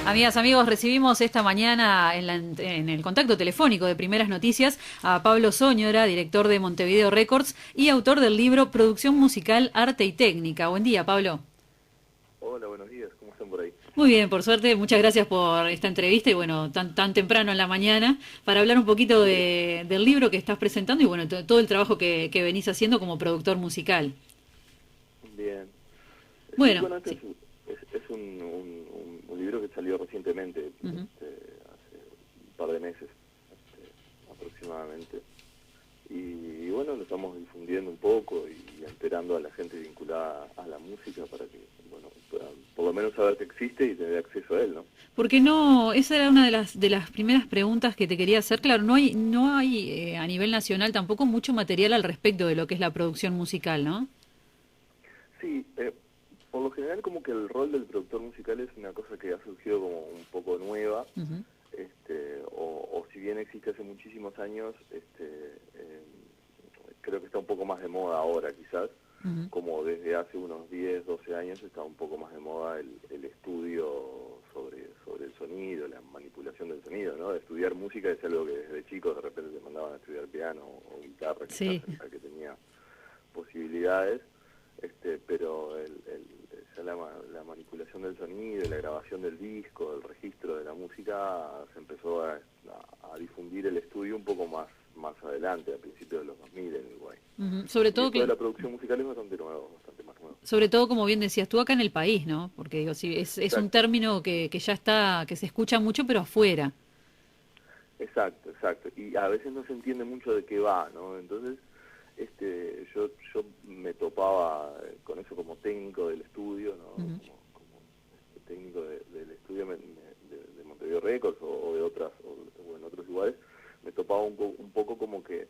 Amigas, amigos, recibimos esta mañana en el contacto telefónico de Primeras Noticias a Pablo Zóñora, director de Montevideo Records y autor del libro Producción Musical, Arte y Técnica. Buen día, Pablo. Hola, buenos días, ¿cómo están por ahí? Muy bien, por suerte, muchas gracias por esta entrevista y bueno, tan temprano en la mañana para hablar un poquito del libro que estás presentando y bueno, todo el trabajo que venís haciendo como productor musical. Bien. Sí, Bueno, bueno, este sí. es un libro que salió recientemente, Ujú. hace un par de meses aproximadamente. Y bueno, lo estamos difundiendo un poco y enterando a la gente vinculada a la música para que, bueno, puedan por lo menos saber que existe y tener acceso a él, ¿no? Porque no, esa era una de las primeras preguntas que te quería hacer. Claro, no hay a nivel nacional tampoco mucho material al respecto de lo que es la producción musical, ¿no? Sí, por lo general como que el rol del productor musical es una cosa que ha surgido como un poco nueva, Ujú. o si bien existe hace muchísimos años, creo que está un poco más de moda ahora quizás, Ujú. como desde hace unos 10, 12 años está un poco más de moda el estudio sobre el sonido, la manipulación del sonido, ¿no? Estudiar música es algo que desde chicos de repente te mandaban a estudiar piano o guitarra, quizás Sí, al que tenía posibilidades, pero ya la manipulación del sonido, la grabación del disco, el registro de la música se empezó a difundir el estudio un poco más adelante, a principios de los 2000 en Uruguay. ujú. Sobre Y todo, esto de la producción musical es bastante nuevo, bastante más nuevo. sobre todo, como bien decías tú, acá en el país, ¿no? Porque digo, sí, es un Exacto, término que ya está, que se escucha mucho, pero afuera. exacto. Y a veces no se entiende mucho de qué va, ¿no? Entonces, yo me topaba con eso como técnico del estudio, ¿no? Ujú. Como técnico del estudio de Montevideo Records o de otras, o en otros lugares, me topaba un poco como que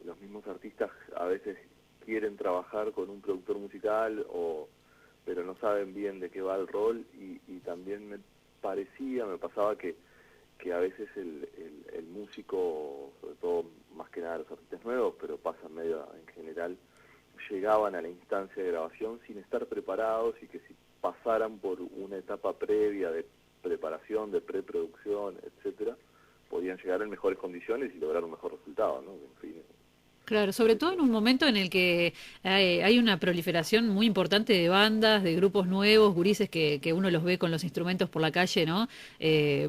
los mismos artistas a veces quieren trabajar con un productor musical, pero no saben bien de qué va el rol y también me pasaba que a veces el músico, sobre todo más que nada los artistas nuevos, pero pasa medio en general, llegaban a la instancia de grabación sin estar preparados y que si pasaran por una etapa previa de preparación, de preproducción, etcétera, podían llegar en mejores condiciones y lograr un mejor resultado, ¿no? En fin, Claro, sobre todo en eso. un momento en el que hay una proliferación muy importante de bandas, de grupos nuevos, gurises que uno los ve con los instrumentos por la calle, ¿no?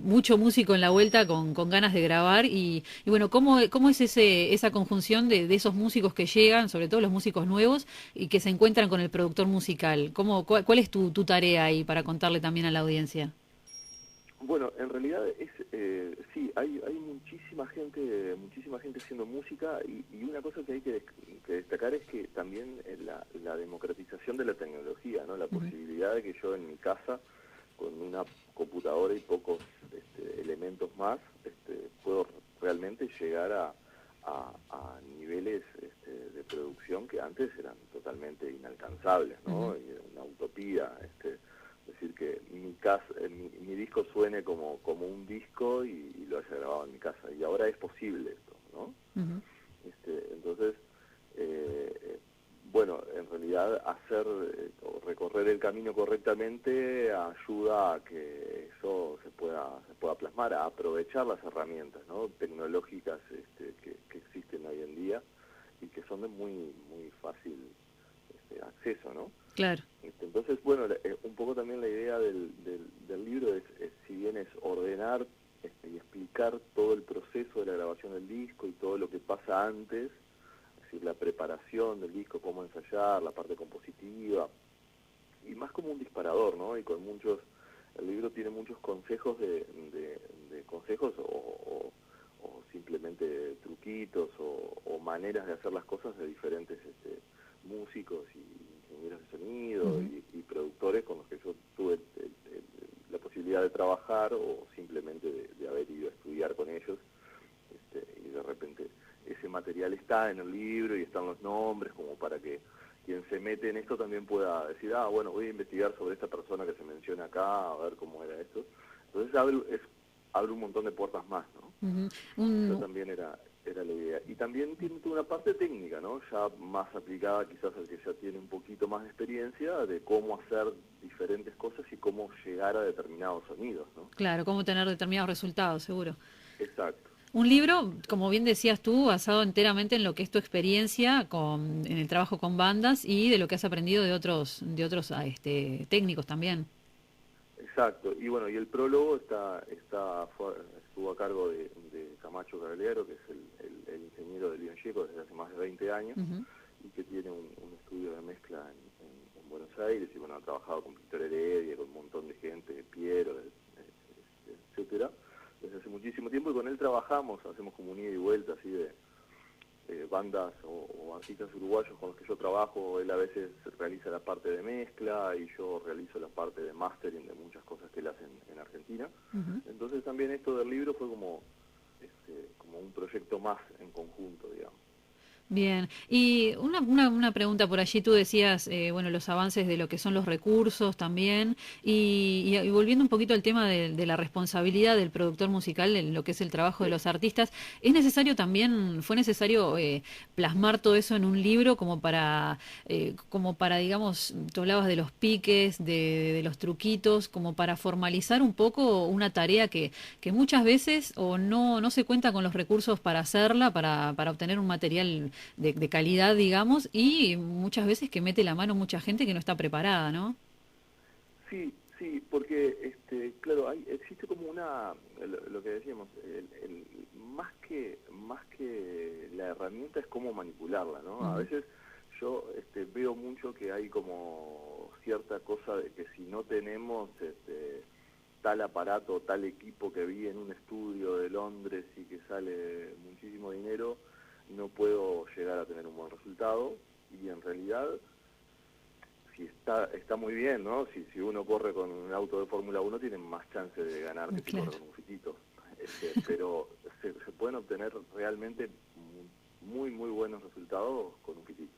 Mucho músico en la vuelta con ganas de grabar y bueno, ¿cómo es esa conjunción de esos músicos que llegan, sobre todo los músicos nuevos, y que se encuentran con el productor musical? ¿Cuál es tu tarea ahí para contarle también a la audiencia? Bueno, en realidad sí, hay muchísima gente haciendo música y una cosa que hay que destacar es que también la democratización de la tecnología, ¿no? La Ujú. posibilidad de que yo en mi casa, con una computadora y pocos elementos más, puedo realmente llegar a niveles de producción que antes eran totalmente inalcanzables, Ujú. ¿no? Y era una utopía, decir que mi disco suene como un disco y lo haya grabado en mi casa. Y ahora es posible esto, ¿no? Ujú. Entonces, eh, bueno, en realidad hacer o recorrer el camino correctamente ayuda a que eso se pueda plasmar, a aprovechar las herramientas, ¿no? Tecnológicas que existen hoy en día y que son de muy fácil acceso, ¿no? Claro. Entonces, bueno, un poco también la idea del libro es, si bien es ordenar y explicar todo el proceso de la grabación del disco y todo lo que pasa antes, es decir, la preparación del disco, cómo ensayar, la parte compositiva, y más como un disparador, ¿no? Y con el libro tiene muchos consejos de consejos o simplemente truquitos o maneras de hacer las cosas de diferentes músicos y ingenieros de sonido Ujú. y productores con los que yo tuve la posibilidad de trabajar o simplemente de haber ido a estudiar con ellos, y de repente ese material está en el libro y están los nombres como para que quien se mete en esto también pueda decir, bueno, voy a investigar sobre esta persona que se menciona acá, a ver cómo era esto. Entonces abre un montón de puertas más, ¿no? Ujú. Eso también era la idea. Y también tiene toda una parte técnica, ¿no? Ya más aplicada quizás al que ya tiene un poquito más de experiencia, de cómo hacer diferentes cosas y cómo llegar a determinados sonidos, ¿no? Claro, cómo tener determinados resultados, seguro. Exacto. Un libro, como bien decías tú, basado enteramente en lo que es tu experiencia en el trabajo con bandas y de lo que has aprendido de otros técnicos también. Exacto, y bueno, y el prólogo estuvo a cargo de Camacho Cagliaro, que es el ingeniero del León Gieco desde hace más de 20 años, Ujú. y que tiene un estudio de mezcla en Buenos Aires, y bueno, ha trabajado con Víctor Heredia, con un montón de gente, Piero, etcétera, desde hace muchísimo tiempo, y con él trabajamos, hacemos como un ida y vuelta así de bandas o artistas uruguayos con los que yo trabajo. Él a veces realiza la parte de mezcla y yo realizo la parte de mastering de muchas cosas que él hace en Argentina. Ujú. Entonces también esto del libro fue como un proyecto más en conjunto, digamos. Bien, y una pregunta por allí, tú decías, bueno, los avances de lo que son los recursos también, y volviendo un poquito al tema de la responsabilidad del productor musical en lo que es el trabajo de Sí, los artistas, ¿es necesario también, fue necesario plasmar todo eso en un libro como para, digamos, tú hablabas de los piques, de los truquitos, como para formalizar un poco una tarea que muchas veces o no se cuenta con los recursos para hacerla, para obtener un material de calidad, digamos, y muchas veces que mete la mano mucha gente que no está preparada, ¿no? sí, sí, porque claro, existe como lo que decíamos, más que la herramienta es cómo manipularla, ¿no? A Ujú. veces yo veo mucho que hay como cierta cosa de que si no tenemos tal aparato, tal equipo que vi en un estudio de Londres y que sale muchísimo dinero, no puedo llegar a tener un buen resultado, y en realidad si está muy bien, ¿no? Si uno corre con un auto de Fórmula 1 tiene más chance de ganar que si corre Claro, con un fitito. Pero se pueden obtener realmente muy, muy buenos resultados con un fitito.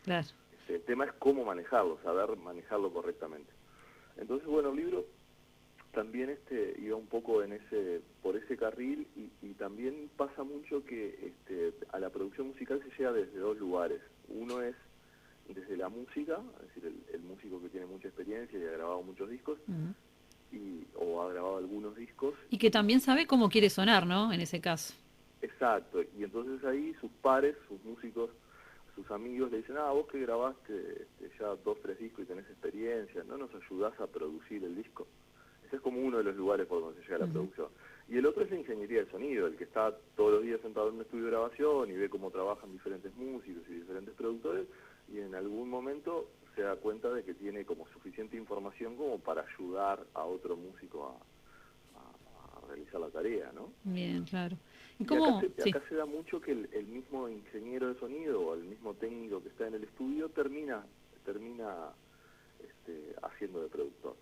claro. El tema es cómo manejarlo, saber manejarlo correctamente. Entonces, bueno, el libro también iba un poco por ese carril, y también pasa mucho que a la producción musical se llega desde dos lugares. Uno es desde la música, es decir, el músico que tiene mucha experiencia y ha grabado muchos discos, Ujú. o ha grabado algunos discos, Y que también sabe cómo quiere sonar, ¿no? En ese caso. exacto, y entonces ahí sus pares, sus músicos, sus amigos le dicen, vos que grabaste ya 2, 3 discos y tenés experiencia, ¿no nos ayudás a producir el disco? Ese es como uno de los lugares por donde se llega a la Ujú. producción. Y el otro es la ingeniería del sonido, el que está todos los días sentado en un estudio de grabación y ve cómo trabajan diferentes músicos y diferentes productores, y en algún momento se da cuenta de que tiene como suficiente información como para ayudar a otro músico a realizar la tarea, ¿no? Bien, claro. ¿Y Y acá cómo? se, Sí, acá se da mucho que el mismo ingeniero de sonido o el mismo técnico que está en el estudio termina haciendo de productor,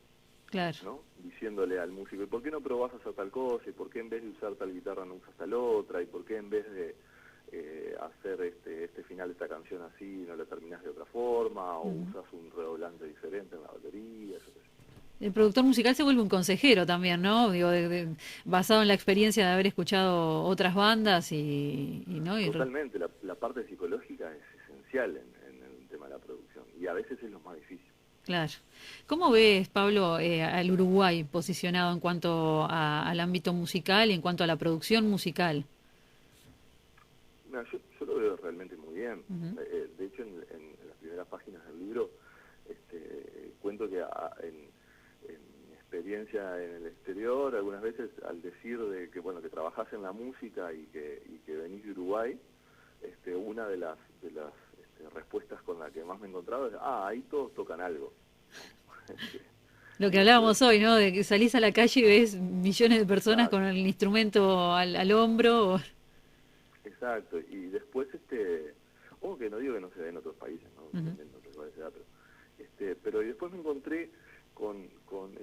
claro. ¿no? Diciéndole al músico, ¿y por qué no probás a hacer tal cosa? ¿Y por qué en vez de usar tal guitarra no usas tal otra? ¿Y por qué en vez de hacer este final de esta canción así no la terminás de otra forma? ¿O Ujú. usas un redoblante diferente en la batería? Yo qué sé. El productor musical se vuelve un consejero también, ¿no? Digo, basado en la experiencia de haber escuchado otras bandas ¿no? Totalmente, la parte psicológica es esencial en el tema de la producción, y a veces es lo más difícil. Claro. ¿Cómo ves, Pablo, al Uruguay posicionado en cuanto al ámbito musical y en cuanto a la producción musical? Mira, yo lo veo realmente muy bien. Ujú. De hecho, en las primeras páginas del libro cuento que en mi experiencia en el exterior, algunas veces al decir de que bueno que trabajás en la música y que venís de Uruguay, una de las respuestas con la que más me he encontrado es, ahí todos tocan algo, ¿no? Lo que Y después, hablábamos hoy, ¿no? De que salís a la calle y ves millones de personas con exacto, el instrumento al hombro. exacto, y después o que no digo que no se dé en otros países, ¿no? Ujú. También en otros lugares se da, pero y después me encontré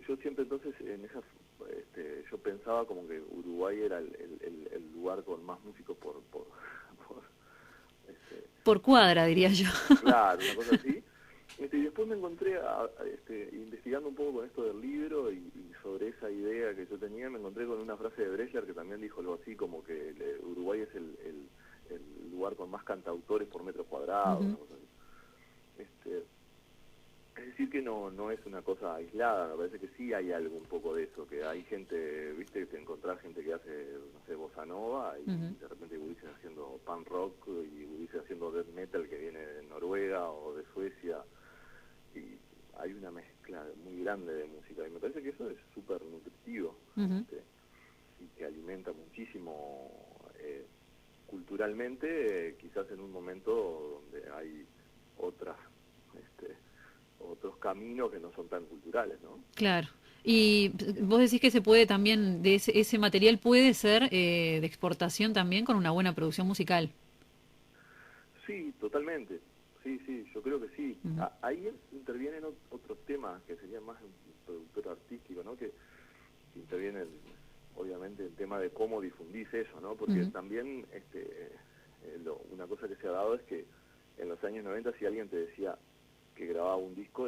yo siempre entonces yo pensaba como que Uruguay era el lugar con más músicos por, este, Por cuadra, diría yo. claro, una cosa así. Y después me encontré investigando un poco con esto del libro, y sobre esa idea que yo tenía, me encontré con una frase de Brecher que también dijo algo así como que Uruguay es el lugar con más cantautores por metro cuadrado, Ujú. una cosa así. Este, Es decir que no es una cosa aislada, me parece que sí hay algo un poco de eso, que hay gente, viste, que te encontrás gente que hace, no sé, bossa nova Ujú. y de repente gurises haciendo punk rock y gurises haciendo death metal que viene de Noruega o de Suecia y hay una mezcla muy grande de música y me parece que eso es súper nutritivo, Ujú. y que alimenta muchísimo culturalmente, quizás en un momento donde hay otras este, otros caminos que no son tan culturales, ¿no? Claro. Y vos decís que se puede también, de ese material puede ser de exportación también con una buena producción musical. Sí, totalmente. Sí, sí, yo creo que sí. Ujú. Ahí intervienen otros temas que serían más un productor artístico, ¿no? Que intervienen, obviamente, el tema de cómo difundís eso, ¿no? Porque Ujú. también una cosa que se ha dado es que en los años 90 si alguien te decía que grababa un disco,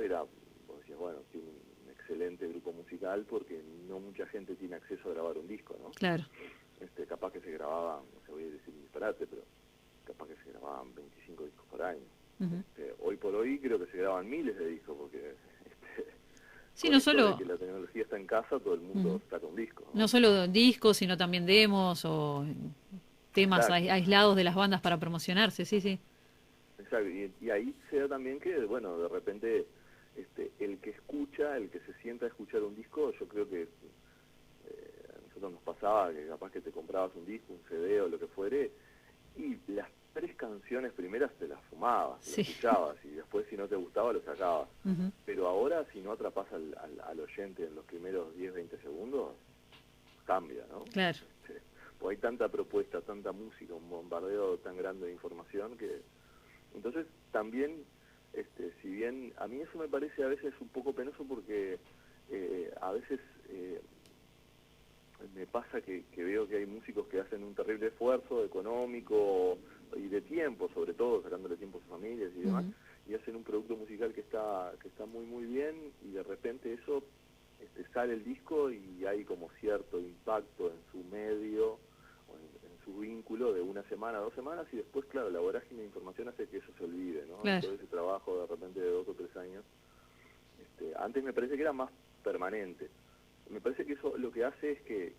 vos decías, bueno, tiene un excelente grupo musical porque no mucha gente tiene acceso a grabar un disco, ¿no? Claro. Capaz que se grababan, no sé, voy a decir un disparate, pero capaz que se grababan 25 discos por año. Ujú. Hoy por hoy creo que se graban miles de discos, porque Sí, con no esto de solo, que la tecnología está en casa, todo el ujú, mundo saca un disco, no ¿no? solo discos, sino también demos o temas Exacto, aislados de las bandas para promocionarse, sí, sí. exacto. Y ahí se da también que, bueno, de repente el que escucha, el que se sienta a escuchar un disco, yo creo que a nosotros nos pasaba que capaz que te comprabas un disco, un CD o lo que fuere, y las 3 canciones primeras te las fumabas, lo Sí. escuchabas, y después si no te gustaba lo sacabas. Ujú. Pero ahora si no atrapas al oyente en los primeros 10, 20 segundos, cambia, ¿no? Claro. Pues hay tanta propuesta, tanta música, un bombardeo tan grande de información que... Entonces también, si bien a mí eso me parece a veces un poco penoso porque a veces me pasa que veo que hay músicos que hacen un terrible esfuerzo económico y de tiempo, sobre todo, sacándole tiempo a sus familias y demás, Ujú. y hacen un producto musical que está muy muy bien y de repente eso sale el disco y hay como cierto impacto en su medio o en su vínculo de una semana, 2 semanas y después, claro, la vorágine de información hace que eso se olvide, ¿no? Y Claro. todo ese trabajo de repente de 2 o 3 años, antes me parece que era más permanente. Me parece que eso lo que hace es que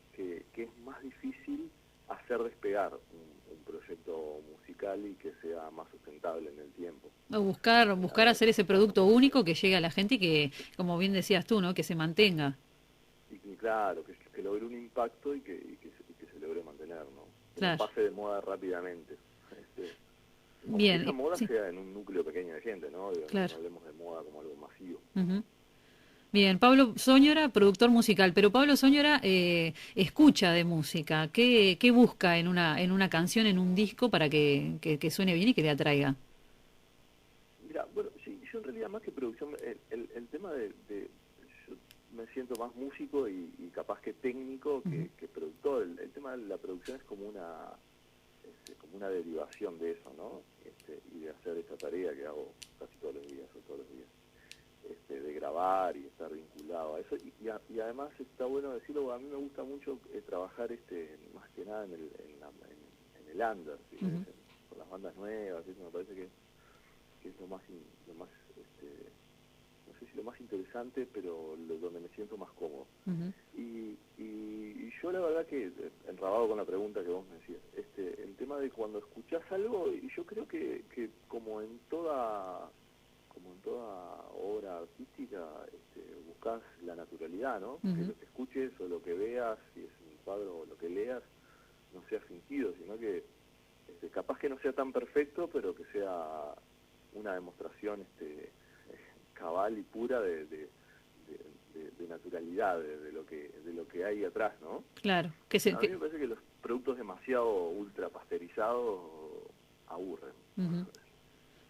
es más difícil hacer despegar un proyecto musical y que sea más sustentable en el tiempo. O buscar Ahora, hacer ese producto único que llegue a la gente y que, como bien decías tú, ¿no? Que se mantenga. y claro, que logre un impacto y que se logre mantener, ¿no? Que no Claro. pase de moda rápidamente. Este, Aunque Bien, esa moda sí, sea en un núcleo pequeño de gente, ¿no? Digo, no claro. hablemos de moda como algo masivo. Ujú. Bien, Pablo Zóñora, productor musical, pero Pablo Zóñora escucha de música. ¿Qué busca en una canción, en un disco, para que suene bien y que le atraiga? Mira, bueno, sí, yo en realidad más que producción, el tema yo me siento más músico y capaz que técnico Ujú. que productor. El tema de la producción es como una derivación de eso, ¿no? Y de hacer esa tarea que hago casi todos los días o todos los días, de grabar y estar vinculado a eso. Y además está bueno decirlo, a mí me gusta mucho trabajar más que nada en el under, si querés, Ujú. con las bandas nuevas, eso me parece que es lo más no sé si lo más interesante, pero donde me siento más cómodo. Ujú. Y yo la verdad que, enrabado con la pregunta que vos me decías, el tema de cuando escuchás algo, y yo creo que como en toda obra artística, buscas la naturalidad, ¿no? Que Ujú. lo que escuches o lo que veas, si es un cuadro o lo que leas, no sea fingido, sino que capaz que no sea tan perfecto, pero que sea una demostración cabal y pura de naturalidad, de lo que hay atrás, ¿no? Claro, que se, A mí que, me parece que los productos demasiado ultra pasterizados aburren. ujú.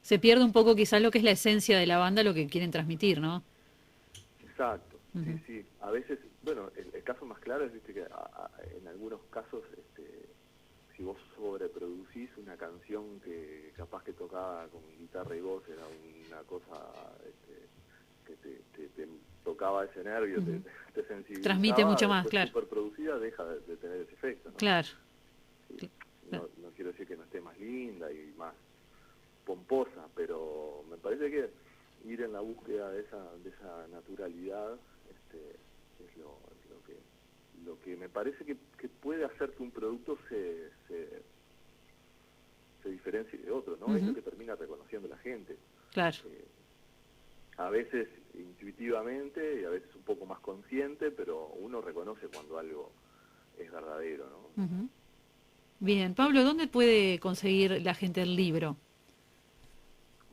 Se pierde un poco quizás lo que es la esencia de la banda, lo que quieren transmitir, ¿no? Exacto, sí, Ujú. sí. A veces, bueno, el caso más claro es, viste, que en algunos casos, si vos sobreproducís una canción que capaz que tocaba con guitarra y voz, era una cosa que te tocaba ese nervio, Ujú. te Transmite sensibilizaba, mucho más, después claro. superproducida deja de tener ese efecto, ¿no? Claro. Sí. Claro. No quiero decir que no esté más linda y más pomposa, pero me parece que ir en la búsqueda de esa naturalidad es lo que me parece que puede hacer que un producto se diferencie de otro, ¿no? Es lo que termina reconociendo la gente. Claro. A veces intuitivamente y a veces un poco más consciente, pero uno reconoce cuando algo es verdadero, ¿no? Bien, Pablo, ¿dónde puede conseguir la gente el libro?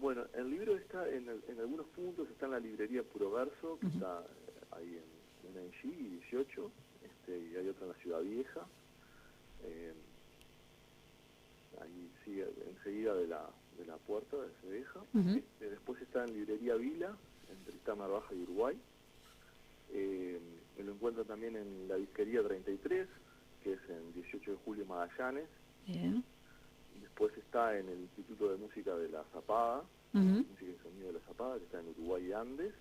Bueno, el libro está en algunos puntos, está en la librería Puro Verso, que está ahí en Engie 18, y hay otra en la Ciudad Vieja. Ahí sigue enseguida de la puerta de Cedeja. Después está en librería Vila, entre Itamar Baja y Uruguay. Me lo encuentro también en la disquería 33, que es en 18 de julio Magallanes. Bien. Después está en el Instituto de Música de la Zapada, Música y Sonido de la Zapada, que está en Uruguay y Andes.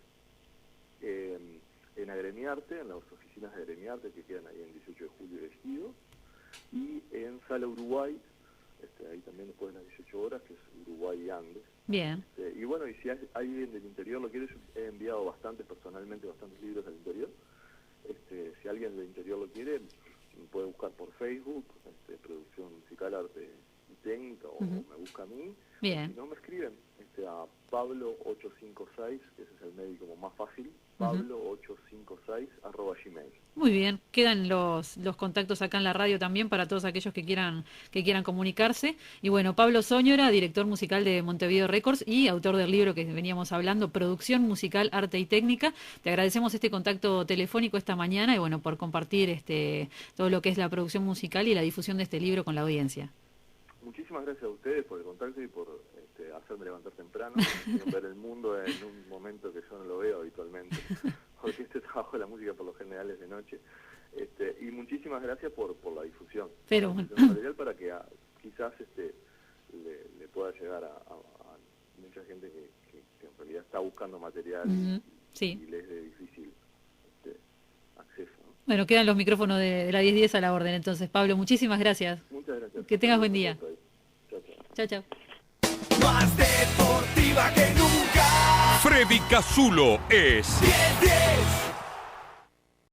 En Agremiarte, en las oficinas de Agremiarte, que quedan ahí en 18 de julio y Ejido. Y en Sala Uruguay, ahí también después de las 18 horas, que es Uruguay y Andes. Bien. Y bueno, y si alguien del interior lo quiere, yo he enviado personalmente bastantes libros del interior. Si alguien del interior lo quiere, puede buscar por Facebook, Producción Musical, Arte y Técnica, o me busca a mí. Bien. Si no, me escriben a Pablo856, que ese es el mail como más fácil, Pablo856@gmail. Muy bien, quedan los contactos acá en la radio también para todos aquellos que quieran comunicarse. Y bueno, Pablo Zóñora, director musical de Montevideo Records y autor del libro que veníamos hablando, Producción Musical, Arte y Técnica. Te agradecemos este contacto telefónico esta mañana y bueno, por compartir todo lo que es la producción musical y la difusión de este libro con la audiencia. Muchísimas gracias a ustedes por el contacto y por hacerme levantar temprano, ver el mundo en un momento que yo no lo veo habitualmente, porque trabajo de la música por lo general es de noche. Y muchísimas gracias por la difusión. Pero bueno, material para que quizás le pueda llegar a mucha gente que en realidad está buscando material y les es de difícil acceso, ¿no? Bueno, quedan los micrófonos de la 1010 a la orden. Entonces, Pablo, muchísimas gracias. Muchas gracias. Que tengas buen día. Chao, chao. Más deportiva que nunca. Freddy Casulo es 10-10.